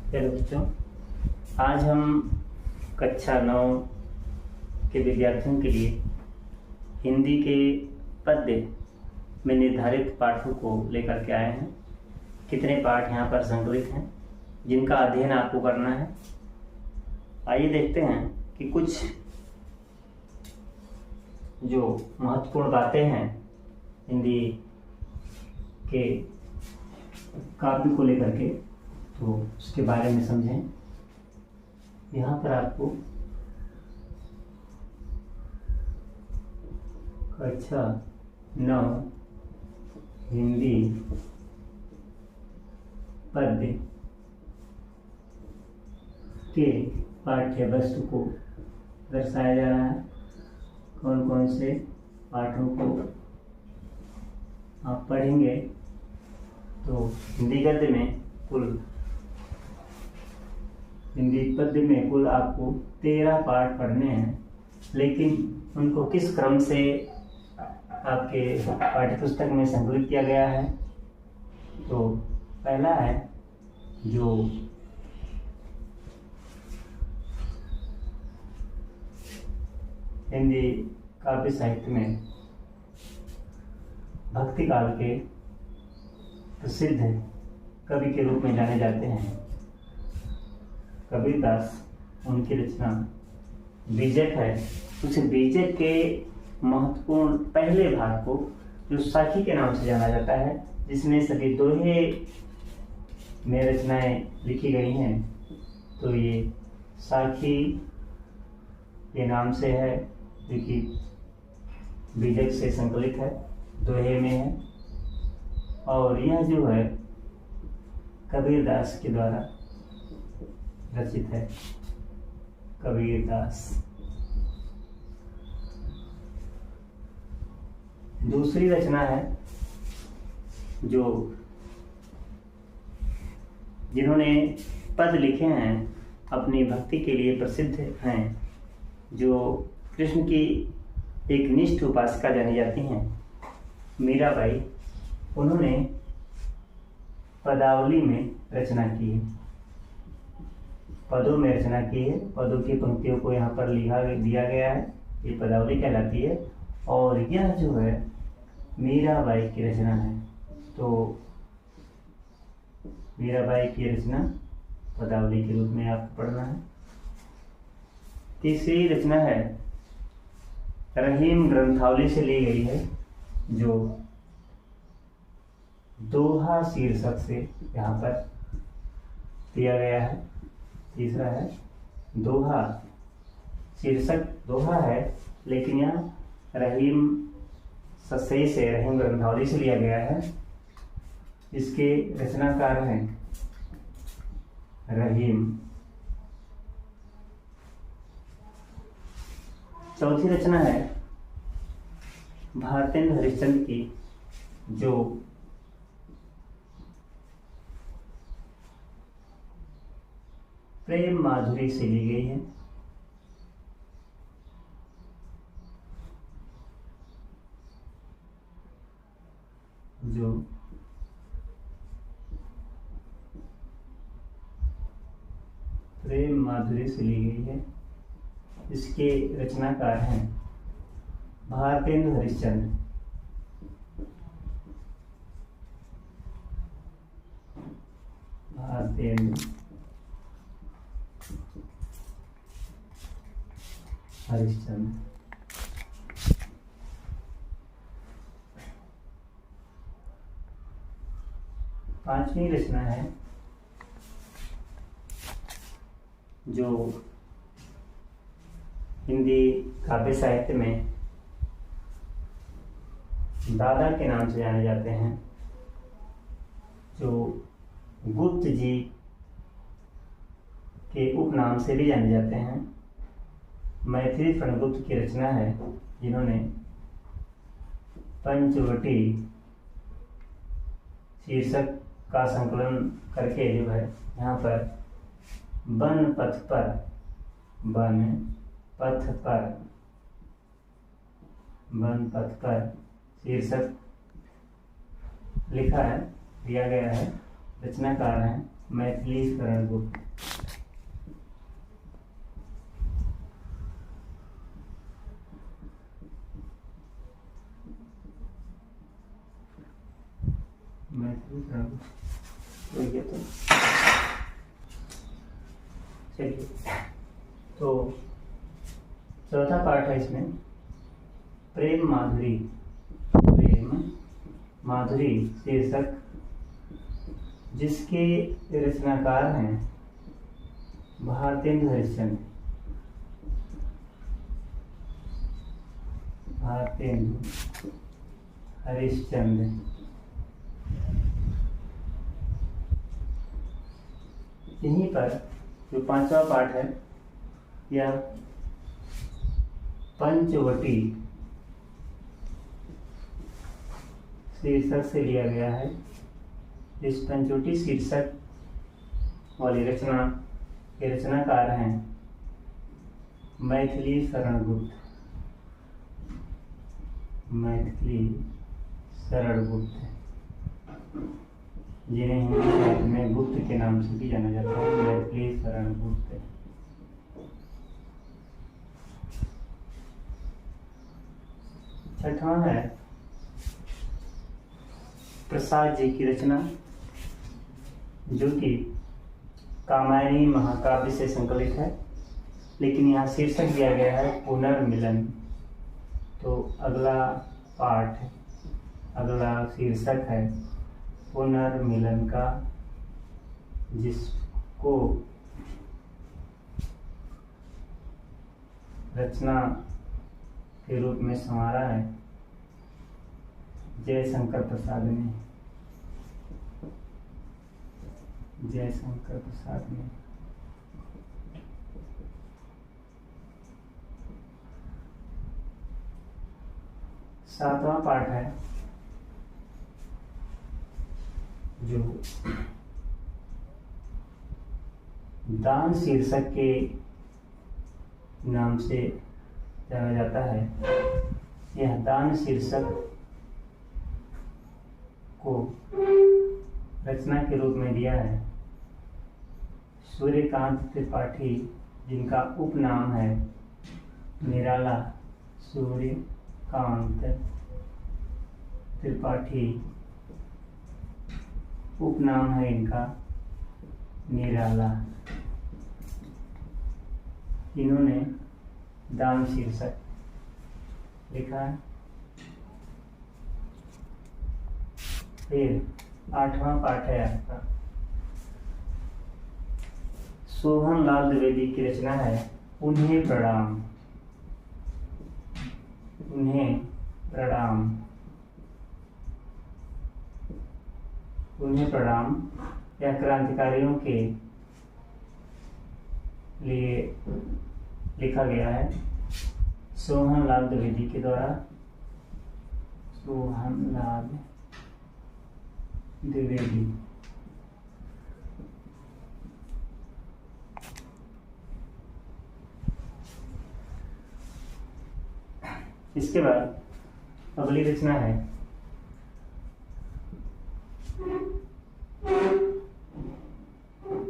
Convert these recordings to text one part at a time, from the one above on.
चलो बच्चों, आज हम कक्षा 9 के विद्यार्थियों के लिए हिंदी के पद्य में निर्धारित पाठों को लेकर के आए हैं। कितने पाठ यहाँ पर संकलित हैं जिनका अध्ययन आपको करना है। आइए देखते हैं कि कुछ जो महत्वपूर्ण बातें हैं हिंदी के काव्य को लेकर के, तो उसके बारे में समझें। यहाँ पर आपको कक्षा 9 हिंदी पद्य के पाठ्य वस्तु को दर्शाया जा रहा है। कौन कौन से पाठों को आप पढ़ेंगे, तो हिंदी गद्य में हिंदी पद्य में कुल आपको 13 पाठ पढ़ने हैं, लेकिन उनको किस क्रम से आपके पाठ्यपुस्तक में संकलित किया गया है। तो पहला है जो हिंदी काव्य साहित्य में भक्ति काल के प्रसिद्ध कवि के रूप में जाने जाते हैं कबीरदास, उनकी रचना बीजक है। उस बीजक के महत्वपूर्ण पहले भाग को जो साखी के नाम से जाना जाता है, जिसमें सभी दोहे में रचनाएं लिखी गई हैं, तो ये साखी के नाम से है, जो कि बीजक से संकलित है, दोहे में है। और यह जो है कबीरदास के द्वारा रचित है। कबीरदास। दूसरी रचना है जो जिन्होंने पद लिखे हैं अपनी भक्ति के लिए प्रसिद्ध हैं, जो कृष्ण की एक निष्ठ उपासिका जानी जाती हैं, मीराबाई। उन्होंने पदावली में रचना की है, पदों में रचना की है। पदों की पंक्तियों को यहाँ पर लिखा दिया गया है, ये पदावली कहलाती है। और यह जो है मीराबाई की रचना है, तो मीराबाई की रचना पदावली के रूप में आपको पढ़ना है। तीसरी रचना है रहीम ग्रंथावली से ली गई है, जो दोहा शीर्षक से यहाँ पर दिया गया है। तीसरा है दोहा शीर्षक, दोहा है, लेकिन यहाँ रहीम सस्से से, रहीम ग्रंथावली से लिया गया है। इसके रचनाकार हैं रहीम। चौथी रचना है भारतेंद्र हरिश्चंद्र की, जो प्रेम माधुरी से ली गई है। जो प्रेम माधुरी से ली गई है। इसके रचनाकार हैं भारतेंद्र हरिश्चंद्र। भारतेंद्र हरिश्चंद्र। पांचवी रचना है जो हिंदी काव्य साहित्य में दादा के नाम से जाने जाते हैं, जो गुप्त जी के उपनाम से भी जाने जाते हैं। मैथिली फणगुप्त की रचना है, जिन्होंने पंचवटी शीर्षक का संकलन करके जो है यहाँ पर वन पथ पर, वन पथ पर, वन पथ पर शीर्षक लिखा है, दिया गया है। रचनाकार हैं मैथिली शरण गुप्त। मैथिली शरण गुप्त हो गया। तो चलिए, तो चौथा पार्ट है इसमें प्रेम माधुरी। प्रेम माधुरी शीर्षक, जिसके रचनाकार हैं भारतेंदु हरिश्चंद्र। भारतेंदु हरिश्चंद्र। यहीं पर जो पांचवा पाठ है यह पंचवटी शीर्षक से लिया गया है। इस पंचवटी शीर्षक वाली रचना के रचनाकार हैं मैथिली शरण गुप्त। मैथिली शरण गुप्त, जिन्हें हिंदी साहित्य में गुप्त के नाम से भी जाना जाता है। मैथिली शरण गुप्त। छठवां है प्रसाद जी की रचना, जो कि कामायनी महाकाव्य से संकलित है, लेकिन यहाँ शीर्षक दिया गया है पुनर्मिलन। तो अगला पाठ, अगला शीर्षक है पुनर्मिलन का, जिसको रचना के रूप में संवारा है जयशंकर प्रसाद ने। जयशंकर प्रसाद ने। सातवां पाठ है जो दान शीर्षक के नाम से जाना जाता है। यह दान शीर्षक को रचना के रूप में दिया है सूर्यकांत त्रिपाठी, जिनका उपनाम है निराला। सूर्यकांत त्रिपाठी उपनाम है इनका निराला। इन्होंने दान शीर्षक लिखा है। फिर आठवां पाठ है आपका सोहन लाल द्विवेदी की रचना है उन्हें प्रणाम। उन्हें प्रणाम। उन्हें प्रणाम यह क्रांतिकारियों के लिए लिखा गया है सोहन लाल द्विवेदी के द्वारा। सोहन लाल द्विवेदी। इसके बाद अगली रचना है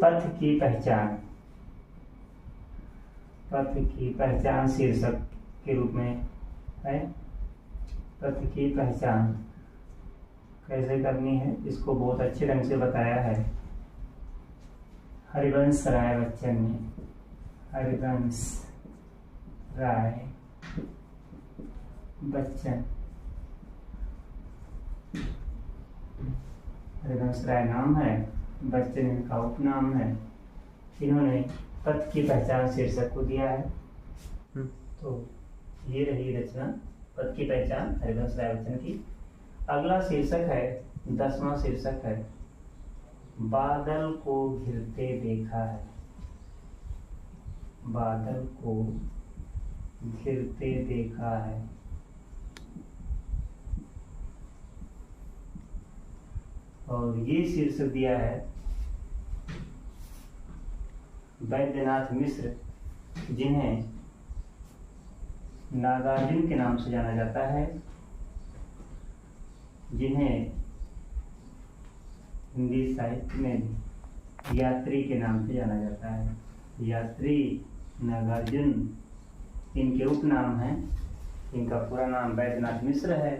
पथ की पहचान। पथ की पहचान शीर्षक के रूप में है। पथ की पहचान कैसे करनी है इसको बहुत अच्छे ढंग से बताया है हरिवंश राय बच्चन ने। हरिवंश राय बच्चन। हरिवंश राय नाम है, बच्चन इनका उपनाम है। इन्होंने पथ की पहचान शीर्षक को दिया है। तो ये रही रचना पथ की पहचान हरिवंश राय बच्चन की। अगला शीर्षक है 10वां शीर्षक है बादल को घिरते देखा है। बादल को घिरते देखा है। और ये शीर्षक दिया है वैद्यनाथ मिश्र, जिन्हें नागार्जुन के नाम से जाना जाता है, जिन्हें हिंदी साहित्य में यात्री के नाम से जाना जाता है। यात्री, नागार्जुन इनके उपनाम हैं। इनका पूरा नाम वैद्यनाथ मिश्र है।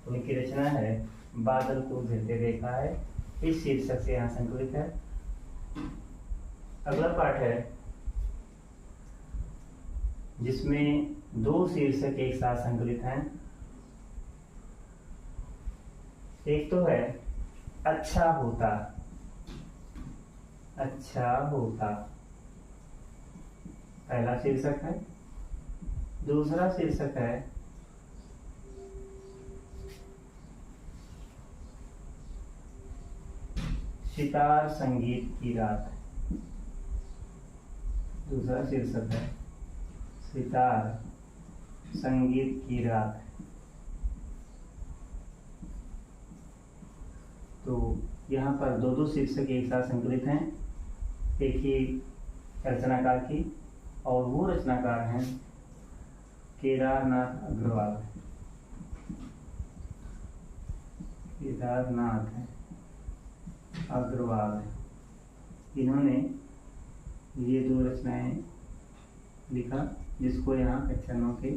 उनकी रचना है बादल को घेरते देखा है, इस शीर्षक से यहाँ संकलित है। अगला पाठ है जिसमें 2 शीर्षक एक साथ संकलित हैं। एक तो है अच्छा होता, अच्छा होता पहला शीर्षक है। दूसरा शीर्षक है सितार संगीत की रात। दूसरा शीर्षक है सितार संगीत की रात। तो यहाँ पर 2 शीर्षक एक साथ संकलित हैं, एक ही रचनाकार की, और वो रचनाकार हैं केदारनाथ अग्रवाल। केदारनाथ अग्रवाल इन्होंने ये 2 रचनाएं लिखा, जिसको यहाँ कक्षा 9 के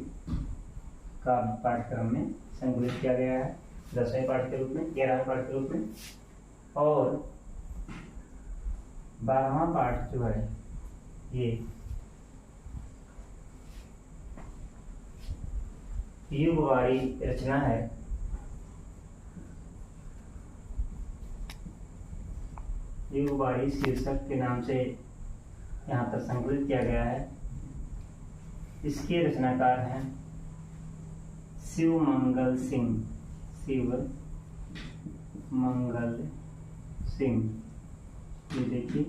काव्य पाठ्यक्रम में संकलित किया गया है, 10वें पाठ के रूप में, 11वें पाठ के रूप में। और 12वां पाठ जो है ये युगवाड़ी रचना है। युगवाड़ी शीर्षक के नाम से यहाँ पर संकलित किया गया है। इसके रचनाकार हैं शिवमंगल सिंह। शिवमंगल सिंह, ये देखिए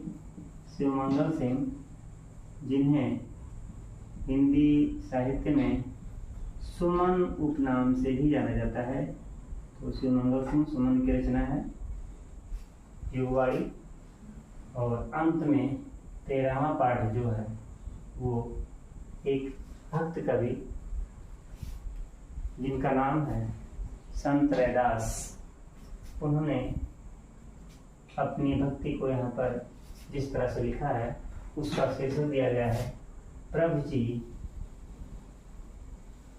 शिवमंगल सिंह, जिन्हें हिंदी साहित्य में सुमन उपनाम से भी जाना जाता है। तो शिवमंगल सिंह, सुमन की रचना है युगवाड़ी। और अंत में 13वां पाठ जो है वो एक भक्त कवि जिनका नाम है संत रैदास, उन्होंने अपनी भक्ति को यहाँ पर जिस तरह से लिखा है उसका शीर्षक दिया गया है प्रभु जी,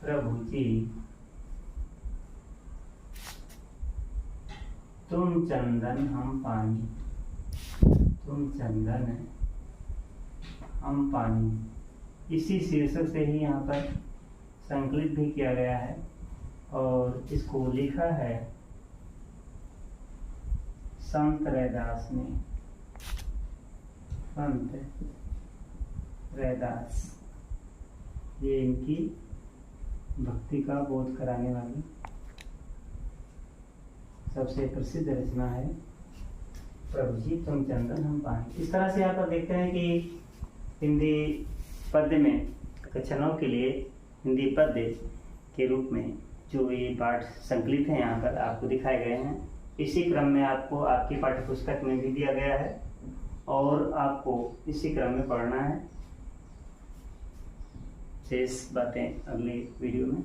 प्रभु जी तुम चंदन हम पानी, तुम चंदन हम पानी। इसी शीर्षक से ही यहाँ पर संकलित भी किया गया है और इसको लिखा है संत रैदास ने। संत रैदास ये इनकी भक्ति का बोध कराने वाली सबसे प्रसिद्ध रचना है प्रभु जी तुम चंदन हम पानी। इस तरह से यहाँ पर देखते हैं कि हिंदी पद्य में कक्षा 9 के लिए हिंदी पद्य के रूप में जो ये पाठ संकलित हैं यहाँ पर आपको दिखाए गए हैं। इसी क्रम में आपको आपकी पाठ्यपुस्तक में भी दिया गया है और आपको इसी क्रम में पढ़ना है। शेष बातें अगले वीडियो में।